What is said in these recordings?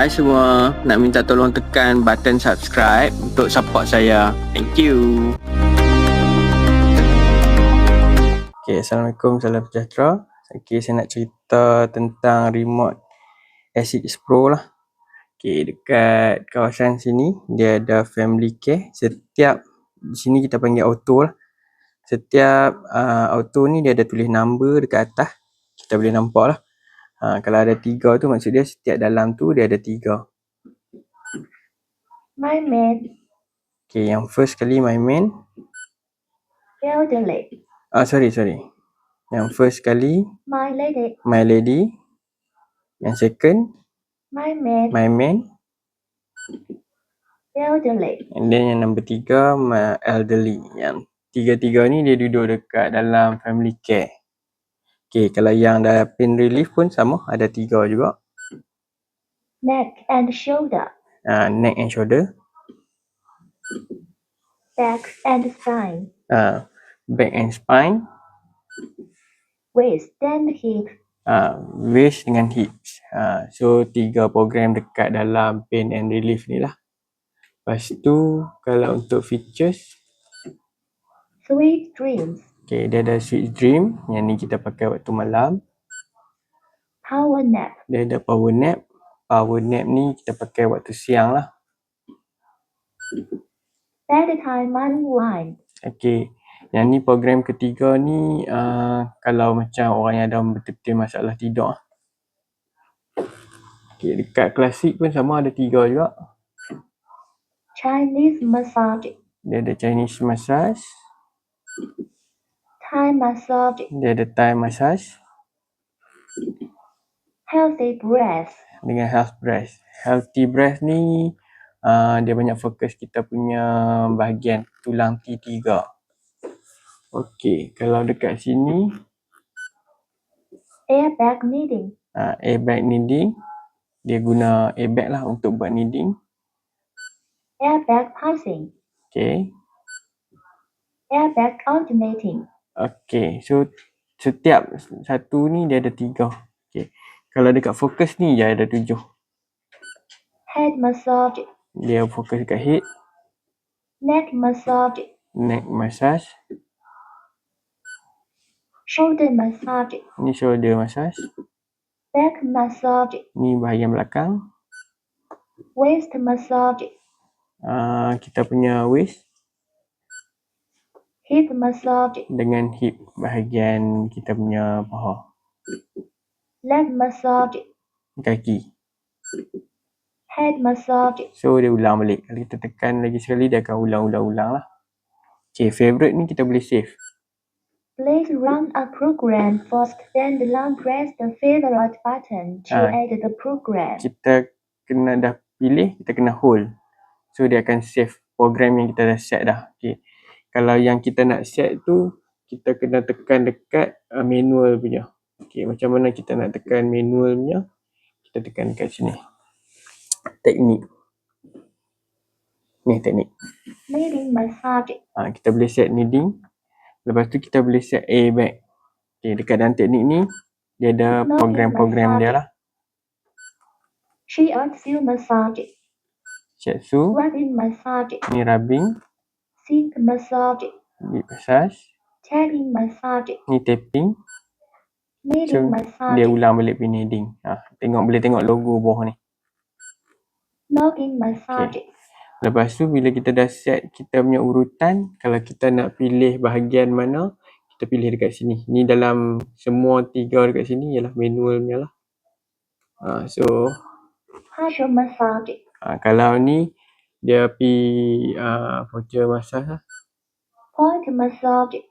Hai semua, nak minta tolong tekan button subscribe untuk support saya. Thank you. Okay, Assalamualaikum, salam sejahtera. Okay, saya nak cerita tentang remote A6 Pro lah. Okay, dekat kawasan sini dia ada family care. Setiap di sini kita panggil auto lah. Setiap auto ni dia ada tulis number dekat atas. Kita boleh nampak lah. Kalau ada 3 tu maksud dia setiap dalam tu dia ada 3. My man, Okay, yang first kali my man. elderly. Sorry. Yang first kali My lady, my lady. Yang second my man, my man. elderly. And then yang number 3 my elderly. Yang tiga-tiga ni dia duduk dekat dalam family care. Okay, kalau yang dah pain relief pun sama, ada 3 juga. Neck and shoulder, Neck and shoulder. back and spine, Back and spine. waist and hip, Waist dengan hips. So 3 program dekat dalam pain and relief ni lah. Lepas tu kalau untuk features, sweet dreams, okay, dia ada sweet dream. Yang ni kita pakai waktu malam. power nap, Dia ada power nap. Power nap ni kita pakai waktu siang lah. bedtime unwind, Okay, yang ni program ketiga ni kalau macam orang yang ada betul-betul masalah tidur. Okay, dekat klasik pun sama, ada 3 juga. Chinese massage, Dia ada Chinese massage. Thai massage, Dia ada Thai massage. healthy breath, Dengan health breath. Healthy breath ni dia banyak fokus kita punya bahagian tulang T3. Okey, kalau dekat sini airbag kneading, airbag kneading. Dia guna airbag lah untuk buat kneading. airbag pulsing, Okey. airbag alternating, Okey, so setiap satu ni dia ada 3. Okey. Kalau dekat fokus ni dia ada 7. head massage, Dia fokus dekat head, neck massage, neck massage. shoulder massage, Ni shoulder massage. back massage, Ni bahagian belakang. waist massage, Kita punya waist hip massage, dengan hip bahagian kita punya paha. leg massage, Kaki. head massage, So dia ulang balik. Kalau kita tekan lagi sekali dia akan ulang lah. Okay, favorite ni kita boleh save. please run a program first, then press the favorite button to add the program. Kita kena dah pilih, kita kena hold. So dia akan save program yang kita dah set dah. Okay. Kalau yang kita nak set tu, kita kena tekan dekat manual punya. Okay, macam mana kita nak tekan manual punya? Kita tekan dekat sini. Teknik. Ni teknik. Kneading massage, Kita boleh set kneading. Lepas tu kita boleh set airbag. Okay, dekat dalam teknik ni, dia ada program-program dia lah. shiatsu massage, Shiatsu. rubbing massage, Ni rubbing. sink massage, Deep massage. tapping massage, Ni tapping. kneading So, massage, dia ulang balik punya kneading. Boleh tengok logo bawah ni. knocking massage, Lepas tu bila kita dah set kita punya urutan, kalau kita nak pilih bahagian mana, kita pilih dekat sini. Ni dalam semua 3 dekat sini ialah manual punya lah. So partial massage, kalau ni dia pergi voucher massage lah. point massage,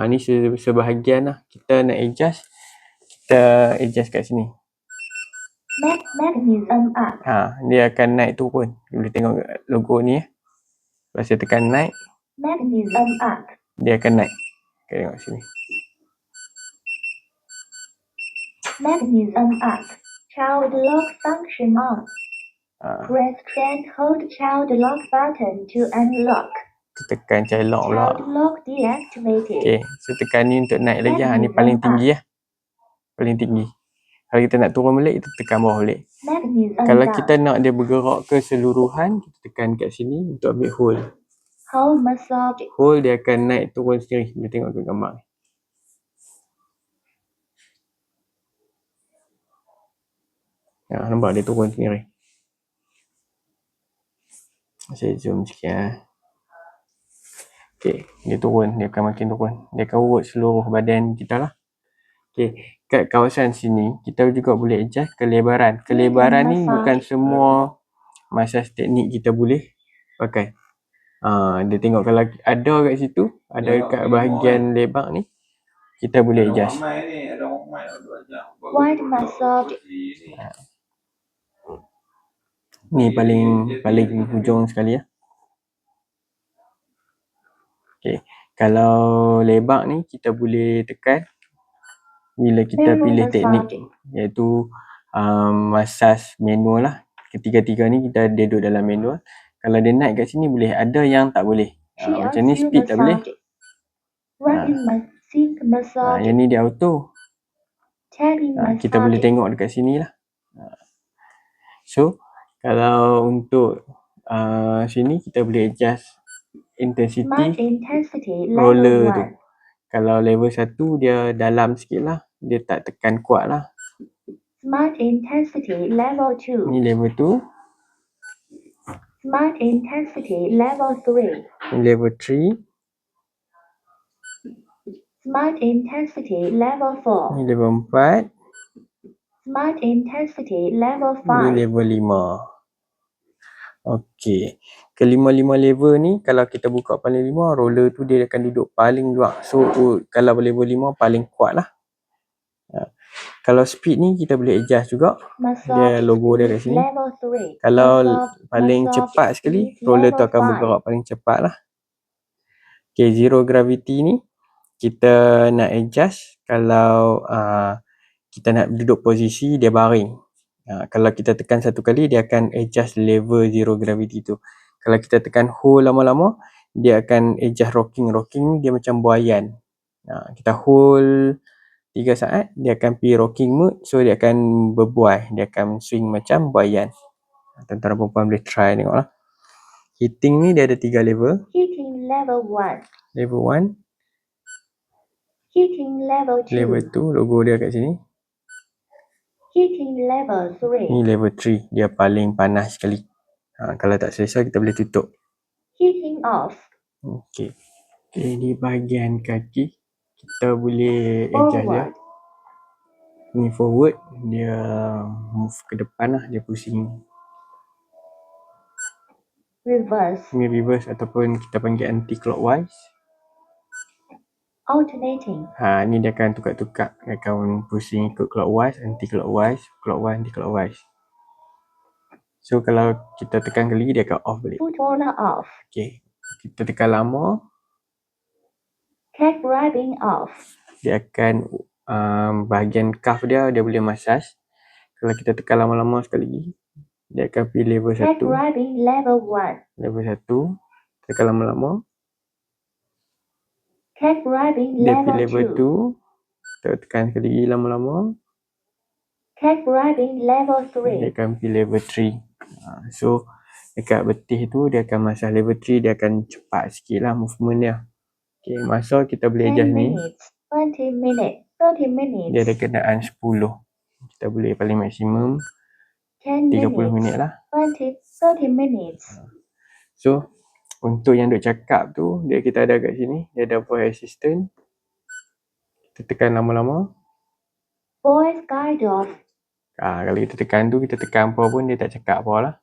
Ni sebahagian lah. Kita nak adjust, kita adjust kat sini. mechanism up, Dia akan naik tu pun. Boleh tengok logo ni. Lepas saya tekan naik, mechanism up, dia akan naik. Okay, tengok sini. mechanism up, child lock function on. Press and hold child lock button to unlock. Kita tekan child lock pula. Child lock deactivated. Okay, so tekan ni untuk naik lagi. Ni paling tinggi lah. Paling tinggi. Kalau kita nak turun balik, kita tekan bawah balik. Kalau kita nak dia bergerak keseluruhan, kita tekan kat sini untuk ambil hold. Hold massage. Hold dia akan naik turun sendiri. Kita tengok kat gambar ni. Ya, nampak dia turun sendiri. Saya zoom sikit. Okay, dia turun. Dia akan makin turun. Dia akan urut seluruh badan kita lah. Okay, kat kawasan sini, kita juga boleh adjust kelebaran. Kelebaran ni bukan semua massage teknik kita boleh pakai. Dia tengok kalau ada kat situ, ada kat bahagian lebar ni, kita boleh adjust. Wide massage. Ni paling hujung sekali ya. Okay, kalau lebar ni kita boleh tekan bila kita pilih teknik, iaitu massage manual lah. Ketiga-tiga ni kita duduk dalam manual. Kalau dia naik kat sini boleh, ada yang tak boleh. Macam ni speed tak boleh. Yang ni dia auto. Kita boleh tengok dekat sini lah. So kalau untuk sini kita boleh adjust intensity roller tu. Kalau level 1 dia dalam sikit lah, dia tak tekan kuat lah. Smart intensity level 2. Ni level 2. Smart intensity level 3. Ni level 3. Smart intensity level 4. Ni level 4. Smart intensity level 5. Ni level 5. Okey. Kelima-lima level ni kalau kita buka paling 5, roller tu dia akan duduk paling luar. So kalau level 5 paling kuat lah. Kalau speed ni kita boleh adjust juga. Dia logo dia kat sini. Kalau paling cepat sekali, roller tu akan bergerak paling cepat lah. Okay, zero gravity ni kita nak adjust kalau kita nak duduk posisi dia baring. Kalau kita tekan satu kali, dia akan adjust level zero gravity tu. Kalau kita tekan hold lama-lama, dia akan adjust rocking. Rocking ni dia macam buaian. Kita hold 3 saat, dia akan pergi rocking mode. So dia akan berbuai. Dia akan swing macam buaian. Tuan-tuan perempuan boleh try tengok lah. Heating ni dia ada 3 level. Heating level 1. Level 1. Heating level 2. Level 2, logo dia kat sini. Heating level 3. Ni level 3, dia paling panas sekali. Kalau tak selesa kita boleh tutup. Heating off. Okey. Okay, di bahagian kaki kita boleh adjust dia. Ni forward, dia move ke depan lah, dia pusing. Reverse. Ni reverse ataupun kita panggil anti clockwise. Alternating. Ni dia akan tukar-tukar. Dia akan pusing ikut clockwise, anti clockwise, clockwise, anti clockwise. So kalau kita tekan kali, dia akan off balik. Foot roller off. Okay. Kita tekan lama, cat grabbing off. Dia akan bahagian cuff dia boleh massage. Kalau kita tekan lama-lama sekali lagi, dia akan pergi level 1. Cat grabbing level 1. Level 1. Tekan lama-lama. Cat grabbing Dia level pergi level 2. 2. Kita tekan sekali lagi lama-lama. Cat grabbing level 3. Dia akan pergi level 3. So dekat betih tu dia akan massage level 3, dia akan cepat sikit lah movement dia. Okay, masa kita boleh 10 adjust ni. minutes, 20 minutes, 30 minutes. Dia ada kenaan 10. Kita boleh paling maksimum 30 minit lah. 20, 30 minutes. So untuk yang duk cakap tu, kita ada kat sini. Dia ada voice assistant. Kita tekan lama-lama. Voice guide off. Kalau kita tekan tu, kita tekan apa pun dia tak cakap apa lah.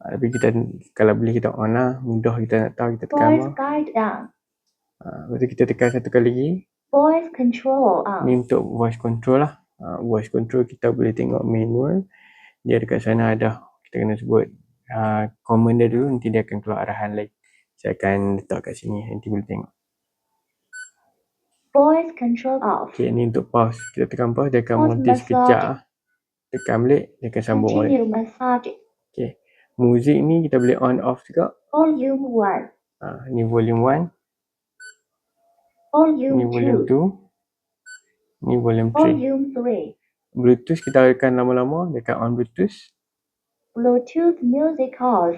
Tapi kita kalau boleh kita on lah, mudah kita nak tahu kita tekan Voice apa. guide down. Lepas tu kita tekan satu kali lagi. Voice control on. Ni untuk voice control lah. Voice control kita boleh tengok manual. Dia dekat sana ada. Kita kena sebut command dia dulu, nanti dia akan keluar arahan lain. Saya akan letak kat sini, nanti boleh tengok. Voice control off. Okay, ni untuk pause. Kita tekan pause, dia akan berhenti sekejap lah. Tekan balik, dia akan sambung balik. Continue massage. Okay. Muzik ni kita boleh on off juga. Volume 1. Ni volume 1. Volume Ni volume 2. Ni volume 3. Volume 3. Bluetooth kita akan lama-lama, dia akan on Bluetooth. Bluetooth music off.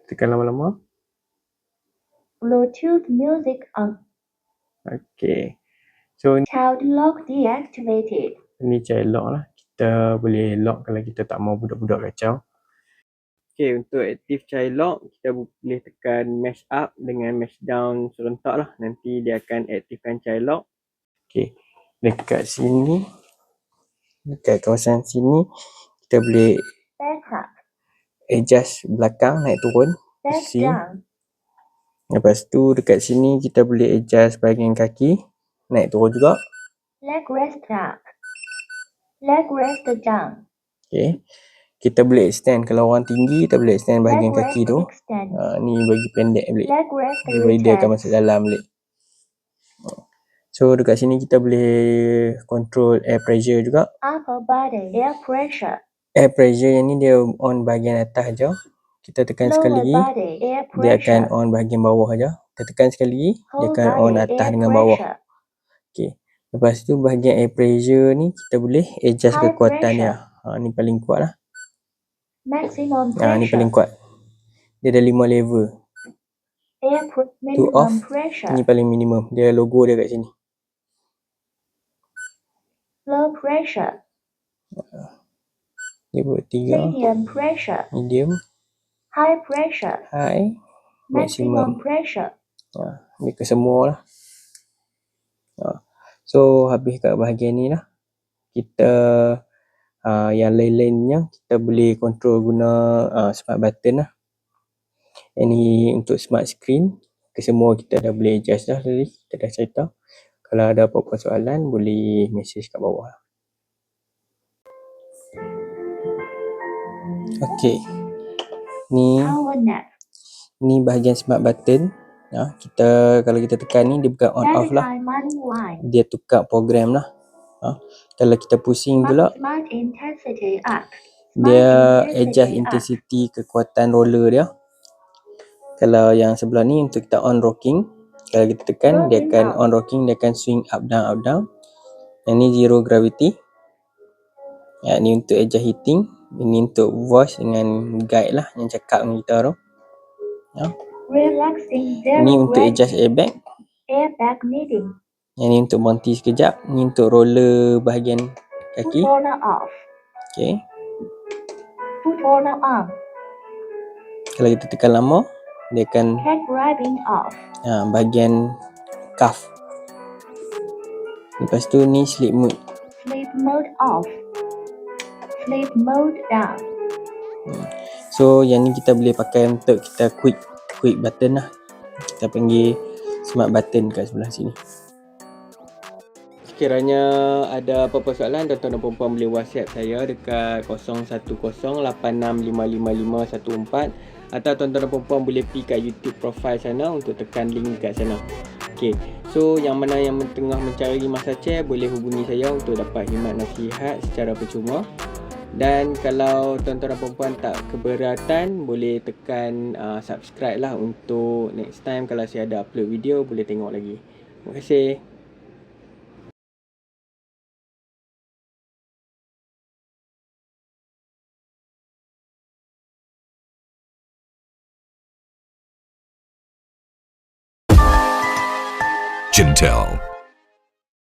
Tekan lama-lama. Bluetooth music on. Okay. So Child lock deactivated. ni child lock lah. Kita boleh lock kalau kita tak mau budak-budak kacau. Okay, untuk aktif child lock, kita boleh tekan mesh up dengan mesh down serentak lah. Nanti dia akan aktifkan child lock. Okay, dekat sini, dekat kawasan sini, kita boleh Backup. adjust belakang naik turun. Back down. Lepas tu dekat sini kita boleh adjust bahagian kaki naik turun juga. Leg rest up. Leg rest down. Okay. Kita boleh extend. Kalau orang tinggi kita boleh extend bahagian Leg kaki rest tu. extend. Ni bagi pendek balik. Leg rest Jadi dia akan retract. masuk dalam balik. So dekat sini kita boleh control air pressure juga. Upper body air pressure. Air pressure yang ni dia on bahagian atas je. Kita tekan sekali Lower lagi, body air dia akan pressure. on bahagian bawah je. Kita tekan sekali lagi, dia Whole akan on body atas air dengan bawah. pressure. Okay. Lepas tu bahagian air pressure ni kita boleh adjust High kekuatan dia. pressure. Ni paling kuat lah. Maximum Ni paling pressure. kuat. Dia ada 5 level. Tu off, Minimum pressure. ni paling minimum. Dia logo dia kat sini. Low pressure. Level 3. Medium pressure. Medium. High pressure. High. Maximum Maximum. pressure. Ni ke semua lah. So habis kat bahagian ni lah. Kita yang lain-lainnya kita boleh control guna smart button lah. Yang ni untuk smart screen. Kesemua kita dah boleh adjust dah tadi. Kita dah cerita. Kalau ada apa-apa soalan boleh message kat bawah. Okay. Ni bahagian smart button. Kita kalau kita tekan ni dia bukan on off lah. Dia tukar program lah. Kalau kita pusing pula, dia adjust intensity kekuatan roller dia. Kalau yang sebelah ni untuk kita on rocking. Kalau kita tekan, dia akan on rocking, dia akan swing up down. Yang ni zero gravity. Ni untuk adjust heating. Ini untuk voice dengan guide lah yang cakap dengan kita tu. Ni untuk adjust airbag. Airbag needing. Yang ni untuk berhenti sekejap. Ni untuk roller bahagian kaki. Foot roller off. Okay. Foot roller on. Kalau kita tekan lama, dia akan Head grabbing off. bahagian cuff. Lepas tu ni sleep mode. Sleep mode off. Sleep mode down. So yang ni kita boleh pakai untuk kita quick button lah. Kita panggil smart button kat sebelah sini. Sekiranya ada apa-apa soalan, tuan-tuan dan puan-puan boleh WhatsApp saya dekat 0108655514 atau tuan-tuan dan puan-puan boleh pergi kat YouTube profile sana untuk tekan link kat sana. Okey. So yang mana yang tengah mencari masa chair boleh hubungi saya untuk dapat khidmat nasihat secara percuma. Dan kalau tuan-tuan dan puan-puan tak keberatan, boleh tekan subscribe lah untuk next time kalau saya ada upload video boleh tengok lagi. Terima kasih. Jintel.